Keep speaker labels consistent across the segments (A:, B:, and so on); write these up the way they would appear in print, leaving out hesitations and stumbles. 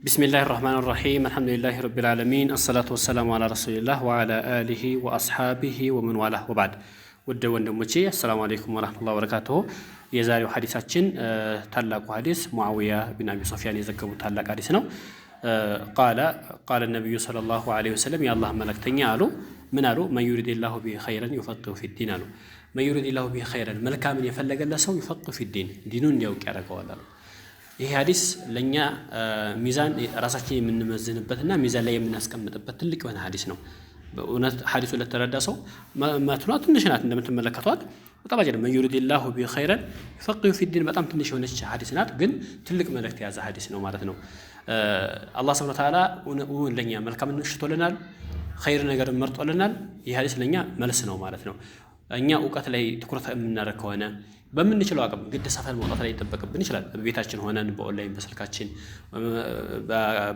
A: بسم الله الرحمن الرحيم الحمد لله رب العالمين الصلاة والسلام على رسول الله وعلى آله وأصحابه ومن والاه وبعد ود وندموچي السلام عليكم ورحمة الله وبركاته የዛሬው ሐዲሳችን ታላቁ ሐዲስ ሙአዊያ ቢን አቢ ሱፊያን የዘገቡት ታላቅ ሐዲስ ነው قال النبي صلى الله عليه وسلم يا الله ملكتኛ አሉ ምን አሉ من يريد الله به خيرا يفقهه في الدين አሉ من يريد الله به خيرا መልካምን የፈለገለት ሰው يفقهه في الدين ዲኑን እንዲያውቅ ያደርገዋል አሉ ይሄ ሐዲስ ለኛ ሚዛን ራሳችን የምንመዝንበትና ሚዛን ላይ የምናስቀምጥበት ትልቅ የሆነ ሐዲስ ነው በእውነት ሐዲሱ ለተረዳ ሰው ማትኗ ትንሽ ናት እንደምትመለከቷት በጣም አጀብ من يريد الله به خيرا يفقهه في الدين በጣም ትንሽ የሆነች ሐዲስ ናት ግን ትልቅ መልእክት የያዘ ሐዲስ ነው ማለት ነው አላህ Subhanahu Wa Ta'ala ለኛ መልካም እንሽቶልናል ኸይር ነገር መርጦልናል ይሄ ሐዲስ ለኛ መልስ ነው ማለት ነው እኛ ዕውቀት ላይ ትኩረት የምናደርግ ከሆነ በምንችለው አቅም ግድ ሰፈር መውጣት ላይ ይተበቀብን ይችላል በቤታችን ሆነን በኦንላይን በስልካችን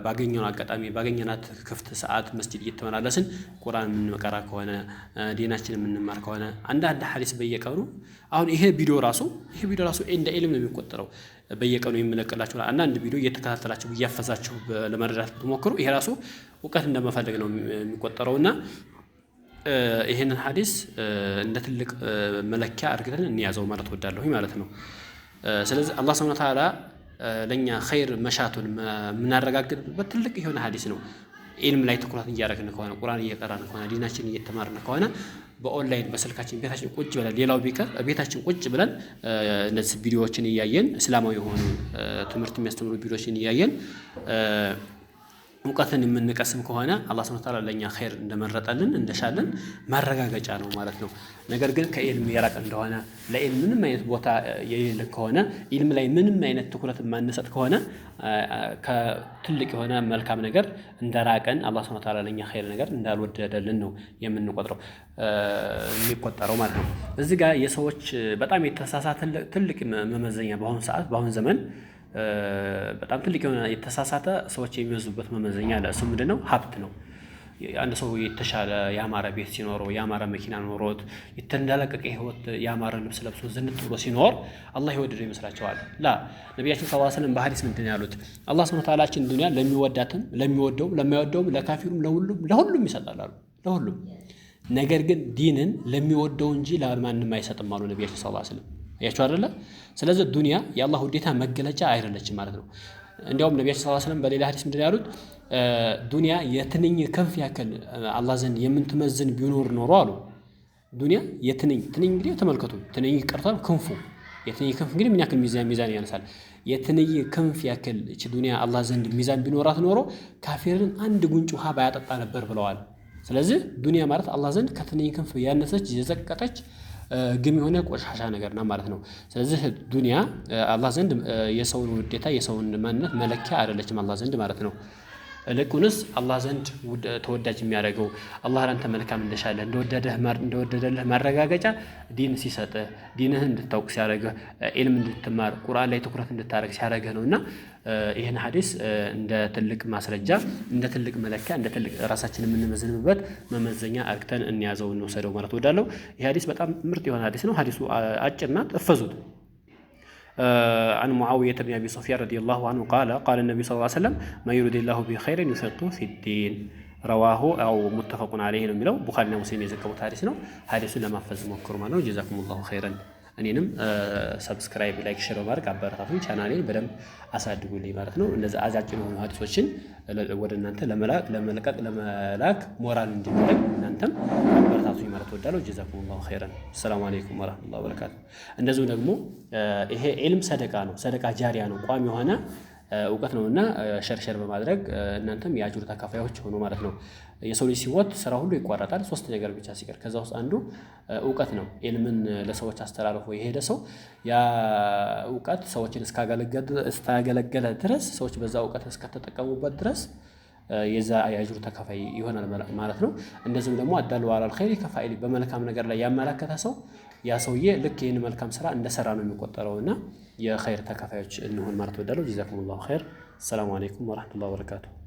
A: ባገኘው አጋጣሚ ባገኘናት ክፍት ሰዓት መስጂድ እየተመላለስን ቁርአን የምንቀራ ከሆነ ዲናችንን የምንማር ከሆነ አንዳንድ ሐዲስ በየቀኑ አሁን ይሄ ቪዲዮ ራሱ እንደ ኢልም ነው የሚቆጠረው በየቀኑ የምንለቅላችሁ አንዳንድ ቪዲዮ እየተከታተላችሁ እያፈዛችሁ ለመረዳት ብትሞክሩ ይሄ ራሱ ዕውቀት እንደመፈለግ ነው የሚቆጠረውና ይሄንን ሐዲስ እንደ ትልቅ መለኪያ አድርገን እንያዘው ማለት ወዳለሁኝ ማለት ነው ስለዚህ አላህ Subhanahu Wa Ta'ala ለኛ ኸይር መሻቱን ምናረጋግጥበት ትልቅ የሆነ ሐዲስ ነው ኢልም ላይ ትኩረት እያደረግን ከሆነ ቁርአን እየቀራን ከሆነ ዲናችን እየተማርን ከሆነ በኦንላይን በስልካችን ቤታችን ቁጭ ብለን ሌላው ቢቀር ቤታችን ቁጭ ብለን እነዚህ ቪዲዮዎችን እያየን እስላማዊ የሆኑ ትምህርት የሚያስተምሩ ቪዲዮዎችን እያየን ዕውቀትን የምንቀስም ከሆነ አላህ Subhanahu Wa Ta'ala ለኛ ኸይር እንደመረጠልን እንደሻለን ማረጋገጫ ነው ማለት ነው ነገር ግን ከኢልም የራቀ እንደሆነ ለኢልም ምንም አይነት ቦታ የሌለ ከሆነ ኢልም ላይ ምንም አይነት ትኩረት ማንሰጥ ከሆነ ከትልቅ የሆነ መልካም ነገር እንደራቀን አላህ Subhanahu Wa Ta'ala ለኛ ኸይር ነገር እንዳልወደደልን ነው የሚቆጠረው ማለት ነው እዚህ ጋር የሰዎች በጣም የተሳሳተ ትልቅ መመዘኛ በአሁን ዘመን በጣም ትልቅ የሆነ የተሳሳተ ሰዎች የሚወዙበት መመዘኛ አለ እሱ ምንድነው ሀብት ነው አንድ ሰው የተሻለ ያማረ ቤት ሲኖረው ያማረ መኪና ኖሮት የተንዳለቀቀ ህይወት ያማረ ልብስ ለብሶ ዝንጥ ብሎ ሲኖር አላህ ይወደደው ይመስላችኋል ነብያችን ሰለላሁ ዐለይሂ ወሰለም በሐዲስ ምንድነው ያሉት አላህ Subhanahu Wa Ta'ala ዱንያ ለሚወዳትም ለሚወደውም ለማይወደውም ለካፊሩም ለሁሉም ይሰጣል አሉ ለሁሉም ነገር ግን ዲንን ለሚወደው እንጂ ለማንም አይሰጥም አሉ ነብያችን ሰለላሁ ዐለይሂ ወሰለም ያቻው አይደለ ስለዚህ ዱንያ የአላህ ውዴታ መገለጫ አይደለችም ማለት ነው እንዲያውም ነብያችን ሰለላሁ ዐለይሂ ወሰለም በሌላ ሐዲስ ምንድነው ያሉት ዱንያ የትንኝ ክንፍ ያክል አላህ ዘንድ የምትመዝን ቢኖር ኖሮ አሉ ዱንያ የትንኝ እንግዲህ ተመልከቱ ትንኝ ቀርቷል ክንፉ የትንኝ ክንፍ እንግዲህ ምን ያክል ሚዛን ያነሳል የትንኝ ክንፍ ያክል እቺ ዱንያ አላህ ዘንድ ሚዛን ቢኖራት ኖሮ ካፊርን አንድ ጉንጭ ውሃ ባያጠጣ ነበር ብለዋል ስለዚህ ዱንያ ማለት አላህ ዘንድ ከትንኝ ክንፍ ያነሰች የዘቀጠች ግም የሆነ ቆሻሻ ነገር ነው ማለት ነው ስለዚህ ዱንያ አላህ ዘንድ የሰውን ውዴታ የሰውን ማንነት መለኪያ አይደለችም አላህ ዘንድ ማለት ነው ለቁንስ አላህ ዘንድ ተወዳጅ የሚያደርገው አላህ ላንተ መልካም እንደሻለ እንደወደደልህ ማረጋገጫ ዲን ሲሰጥ ዲንህን እንድታውቅ ሲያደርግ ኢልም እንድትማር ቁርአን ላይ ትኩረት እንድታደርግ ሲያደርግ ነውና ይሄን ሐዲስ እንደ ትልቅ ማስረጃ እንደ ትልቅ መለኪያ እንደ ትልቅ ራሳችንን የምንመዝንበት መመዘኛ አርክተን እንያዘው እንወሰደው ማለት ወዳለው ይሄ ሐዲስ በጣም ምርጥ የሆነ ሐዲስ ነው ሐዲሱ አጭርና ተፈዙት عن معاوية بن أبي سفيان رضي الله عنه قال النبي صلى الله عليه وسلم ما يريد الله به خيرا يفقهه في الدين رواه أو متفق عليه ነው ቡኻሪና ሙስሊም የዘገቡት ሐዲስ ነው ሐዲሱን ለማፈዝ ሞክሩ ማለት ነው جزاكم الله خيرا እኔንም ሰብስክራይብ ላይክ ሼር ማድረግ አበረታቱኝ ቻናሌን በደንብ አሳድጉልኝ ማለት ነው እንደዛ አጫጭር የሆኑ ሐዲሶችን ወደ እናንተ ለመላክ ሞራል እንዲኖረኝ እናንተም አበረታቱኝ ማለት ወዳለው جزاكم الله خيرا السلام عليكم ورحمة الله وبركاته እንደዚሁ ደግሞ ይሄ ኢልም ሰደቃ ጃሪያ ነው ቋሚ የሆነ ዕውቀት ነውና ሸርሸር በማድረግ እናንተም የአጅሩ ተካፋዮች ሆኖ ማለት ነው የሰው ልጅ ሲወት ስራ ሁሉ ይቋረጣል ሶስት ነገር ብቻ ሲቀር ከዛ ውስጥ አንዱ ዕውቀት ነው ኢልምን ለሰዎች አስተላልፎ የሄደ ሰው ያ ዕውቀት ሰዎችን እስካገለገለ ድረስ ሰዎች በዛ ዕውቀት እስከተጠቀሙበት ድረስ የዛ የአጅሩ ተካፋይ ይሆናል ማለት ነው እንደዚህም ደግሞ አዳሉ አላል ኸይሪ ከፋኢሊ በመልካም ነገር ላይ ያመላከተ ሰው ያ ሰውዬ ልክ ይሄን መልካም ስራ እንደሰራ ነው የሚቆጠረውና የኸይር ተካፋዮች እንሆን ማለት ወዳለው جزاكم الله خير السلام عليكم ورحمة الله وبركاته